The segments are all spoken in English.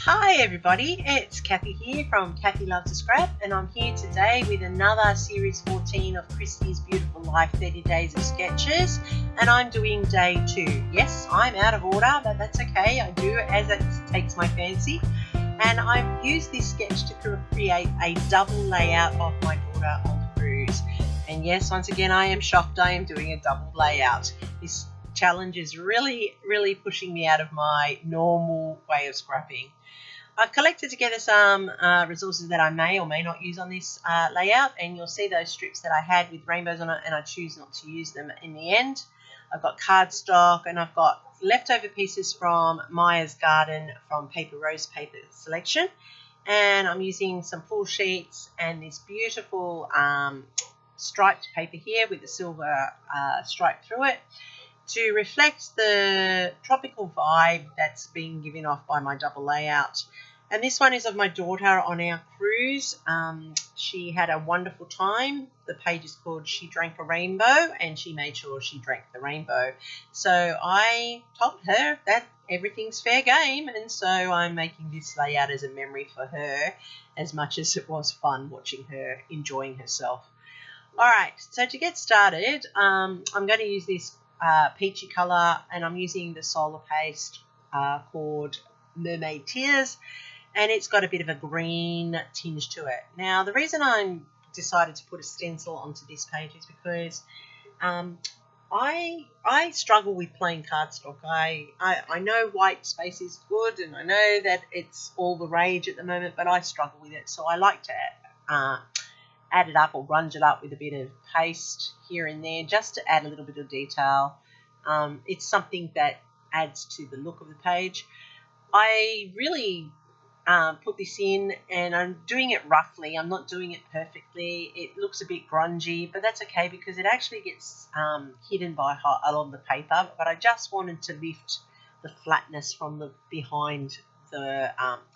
Hi everybody, it's Kathy here from Kathy Loves a Scrap, and I'm here today with another Series 14 of Christy's Beautiful Life 30 Days of Sketches, and I'm doing day 2. Yes, I'm out of order, but that's okay, I do as it takes my fancy, and I've used this sketch to create a double layout of my daughter on the cruise. And yes, once again I am shocked I am doing a double layout. This challenge is really pushing me out of my normal way of scrapping. I've collected together some resources that I may or may not use on this layout, and you'll see those strips that I had with rainbows on it, and I choose not to use them in the end. I've got cardstock, and I've got leftover pieces from Maya's Garden from Paper Rose Paper Selection, and I'm using some full sheets and this beautiful striped paper here with the silver stripe through it to reflect the tropical vibe that's being given off by my double layout. And this one is of my daughter on our cruise. She had a wonderful time. The page is called She Drank a Rainbow, and she made sure she drank the rainbow. So I told her that everything's fair game, and so I'm making this layout as a memory for her, as much as it was fun watching her enjoying herself. Alright, so to get started, I'm going to use this peachy colour, and I'm using the solar paste called Mermaid Tears, and it's got a bit of a green tinge to it. Now the reason I decided to put a stencil onto this page is because I struggle with plain cardstock. I know white space is good, and I know that it's all the rage at the moment, but I struggle with it, so I like to add it up or grunge it up with a bit of paste here and there just to add a little bit of detail. It's something that adds to the look of the page. I really put this in, and I'm doing it roughly. I'm not doing it perfectly. It looks a bit grungy, but that's okay because it actually gets hidden by a lot of the paper, but I just wanted to lift the flatness from the behind the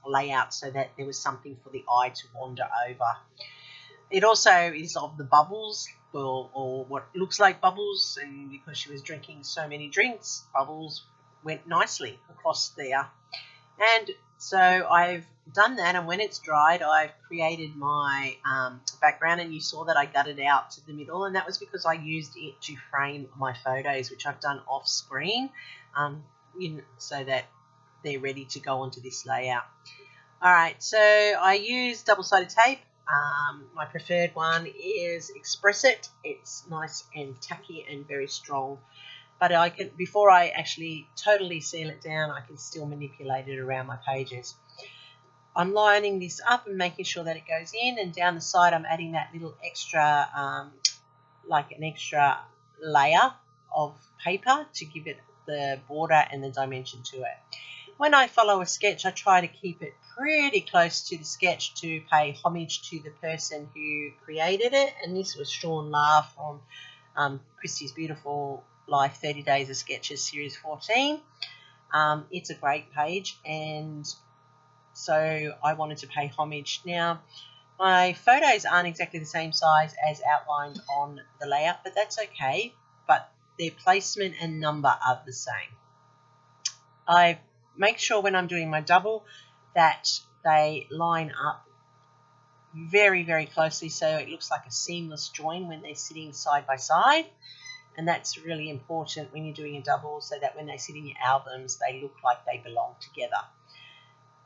layout so that there was something for the eye to wander over. It also is of the bubbles, or what looks like bubbles, and because she was drinking so many drinks, bubbles went nicely across there. And so I've done that, and when it's dried, I've created my background, and you saw that I gutted out to the middle, and that was because I used it to frame my photos, which I've done off screen, so that they're ready to go onto this layout. Alright, so I use double-sided tape. My preferred one is Express It. It's nice and tacky and very strong, but I can, before I actually totally seal it down, I can still manipulate it around my pages. I'm lining this up and making sure that it goes in, and down the side I'm adding that little extra, like an extra layer of paper to give it the border and the dimension to it. When I follow a sketch, I try to keep it pretty close to the sketch to pay homage to the person who created it, and this was Sean La from Christy's Beautiful Life 30 Days of Sketches Series 14. It's a great page, and so I wanted to pay homage. Now, my photos aren't exactly the same size as outlined on the layout, but that's okay, but their placement and number are the same. I make sure when I'm doing my double that they line up very closely so it looks like a seamless join when they're sitting side by side, and that's really important when you're doing a double, so that when they sit in your albums they look like they belong together.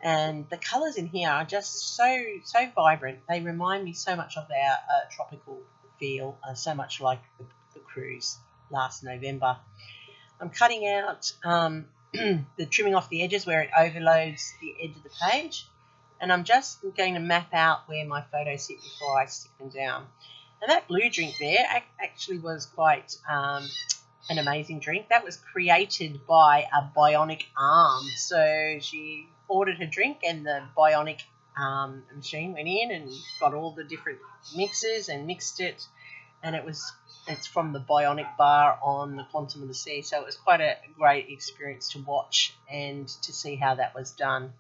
And the colours in here are just so vibrant. They remind me so much of our tropical feel, so much like the cruise last November. I'm cutting out the trimming off the edges where it overloads the edge of the page, and I'm just going to map out where my photos sit before I stick them down. And that blue drink there actually was quite an amazing drink. That was created by a bionic arm. So she ordered her drink, and the bionic machine went in and got all the different mixes and mixed it, and it's from the bionic bar on the Quantum of the Sea. So it was quite a great experience to watch and to see how that was done.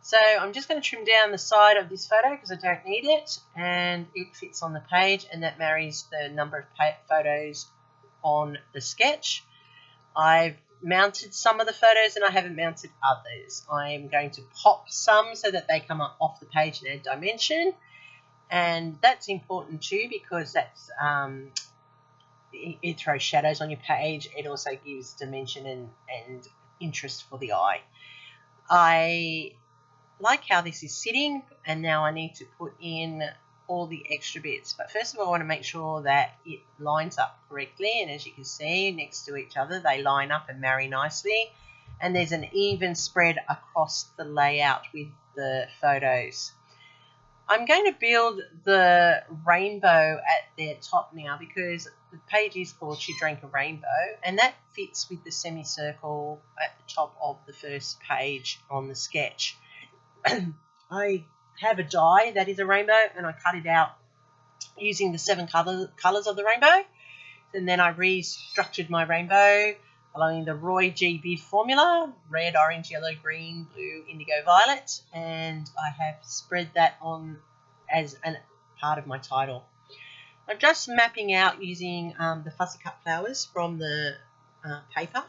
So I'm just going to trim down the side of this photo because I don't need it, and it fits on the page, and that marries the number of photos on the sketch. I've mounted some of the photos and I haven't mounted others. I'm going to pop some so that they come up off the page and add dimension. And that's important too, because that's it throws shadows on your page. It also gives dimension and interest for the eye. I like how this is sitting, and now I need to put in all the extra bits. But first of all, I want to make sure that it lines up correctly, and as you can see next to each other they line up and marry nicely, and there's an even spread across the layout with the photos. I'm going to build the rainbow at their top now, because the page is called She Drank a Rainbow, and that fits with the semicircle at the top of the first page on the sketch. I have a die that is a rainbow, and I cut it out using the 7 colours of the rainbow, and then I restructured my rainbow following the Roy G. Biv formula: red, orange, yellow, green, blue, indigo, violet, and I have spread that on as a part of my title. I'm just mapping out using the fussy cut flowers from the paper,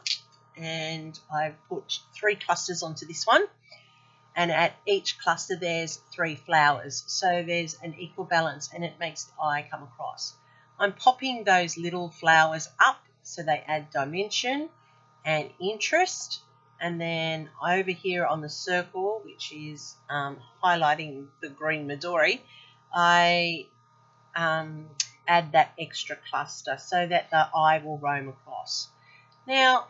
and I've put 3 clusters onto this one, and at each cluster there's 3 flowers, so there's an equal balance and it makes the eye come across. I'm popping those little flowers up so they add dimension and interest, and then over here on the circle, which is highlighting the green Midori, I add that extra cluster so that the eye will roam across. Now,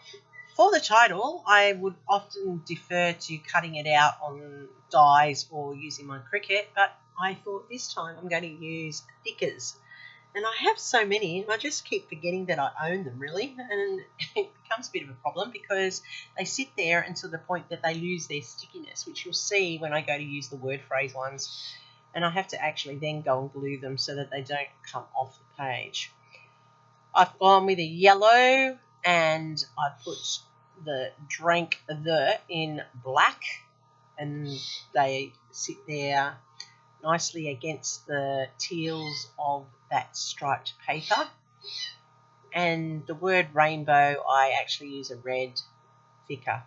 for the title, I would often defer to cutting it out on dies or using my Cricut, but I thought this time I'm going to use thickers. And I have so many, and I just keep forgetting that I own them, really. And it becomes a bit of a problem because they sit there until the point that they lose their stickiness, which you'll see when I go to use the word phrase ones. And I have to actually then go and glue them so that they don't come off the page. I've gone with a yellow, and I put the drank the in black, and they sit there nicely against the teals of that striped paper. And the word rainbow, I actually use a red thicker.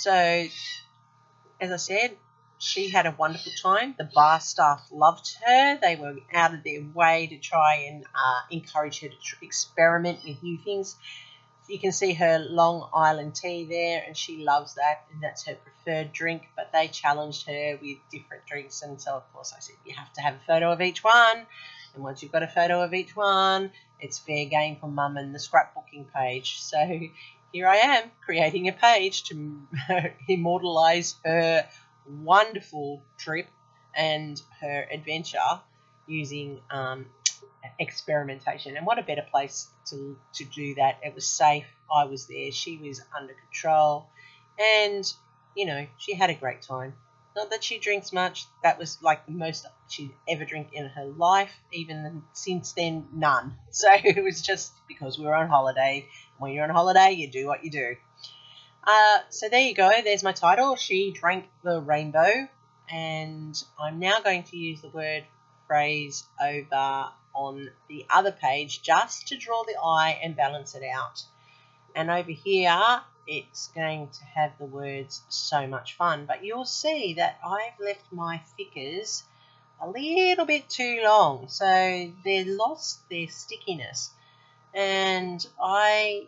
So, as I said, she had a wonderful time. The bar staff loved her. They were out of their way to try and encourage her to experiment with new things. You can see her Long Island tea there, and she loves that, and that's her preferred drink, but they challenged her with different drinks, and so of course I said you have to have a photo of each one, and once you've got a photo of each one, it's fair game for Mum and the scrapbooking page. So here I am creating a page to immortalise her wonderful trip and her adventure using experimentation. And what a better place to do that. It was safe, I was there, she was under control, and you know, she had a great time. Not that she drinks much, that was like the most she'd ever drink in her life, even since then none. So it was just because we were on holiday. When you're on holiday, you do what you do. So there you go, there's my title, She Drank the Rainbow, and I'm now going to use the word phrase over on the other page just to draw the eye and balance it out. And over here it's going to have the words so much fun, but you'll see that I've left my thickers a little bit too long, so they lost their stickiness. And I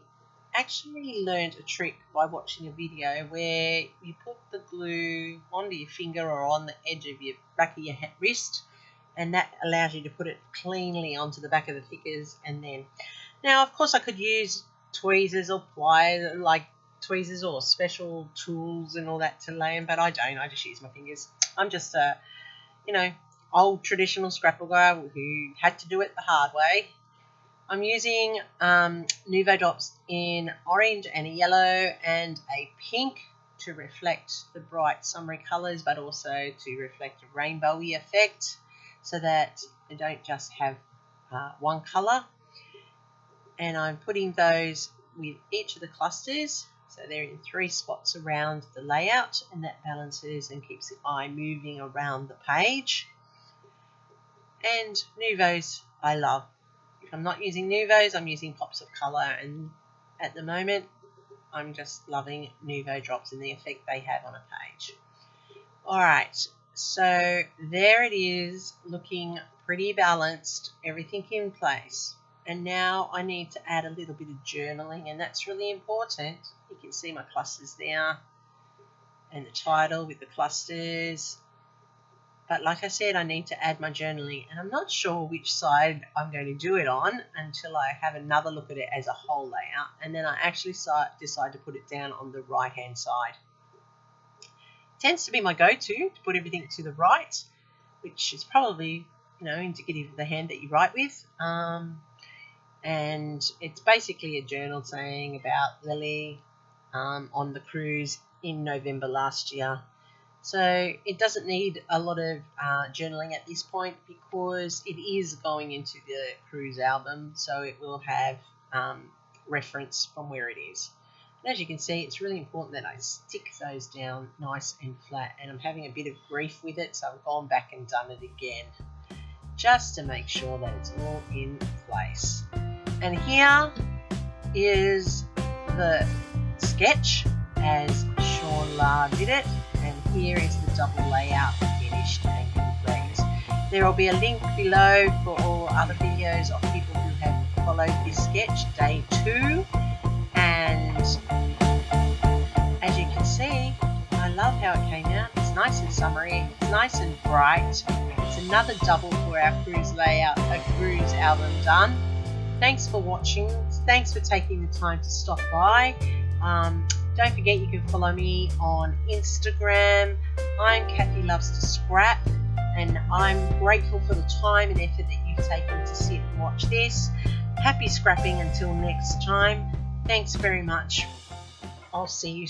actually learned a trick by watching a video where you put the glue onto your finger or on the edge of your back of your wrist, and that allows you to put it cleanly onto the back of the thickers. And then, now of course I could use tweezers or pliers, like tweezers or special tools and all that to lay them, but I don't. I just use my fingers. I'm just a, old traditional scrapbooker who had to do it the hard way. I'm using Nuvo Dots in orange and a yellow and a pink to reflect the bright summery colours, but also to reflect a rainbowy effect, so that I don't just have one colour. And I'm putting those with each of the clusters, so they're in 3 spots around the layout, and that balances and keeps the eye moving around the page. And Nuvos I love. If I'm not using Nuvos, I'm using pops of colour, and at the moment I'm just loving Nuvo drops and the effect they have on a page. Alright, so there it is, looking pretty balanced, everything in place. And now I need to add a little bit of journaling, and that's really important. You can see my clusters there and the title with the clusters. But like I said, I need to add my journaling, and I'm not sure which side I'm going to do it on until I have another look at it as a whole layout, and then I actually decide to put it down on the right hand side. It tends to be my go-to to put everything to the right, which is probably, indicative of the hand that you write with. And it's basically a journal saying about Lily on the cruise in November last year. So it doesn't need a lot of journaling at this point because it is going into the cruise album, so it will have reference from where it is. And as you can see, it's really important that I stick those down nice and flat, and I'm having a bit of grief with it, so I've gone back and done it again just to make sure that it's all in place. And here is the sketch as Sean La did it, and here is the double layout finished and complete. There will be a link below for all other videos of people who have followed this sketch, day 2. And as you can see, I love how it came out. It's nice and summery, it's nice and bright. It's another double for our cruise layout, a cruise album done. Thanks for watching. Thanks for taking the time to stop by. Don't forget you can follow me on Instagram. I'm Kathy Loves to Scrap, and I'm grateful for the time and effort that you've taken to sit and watch this. Happy scrapping until next time. Thanks very much. I'll see you soon.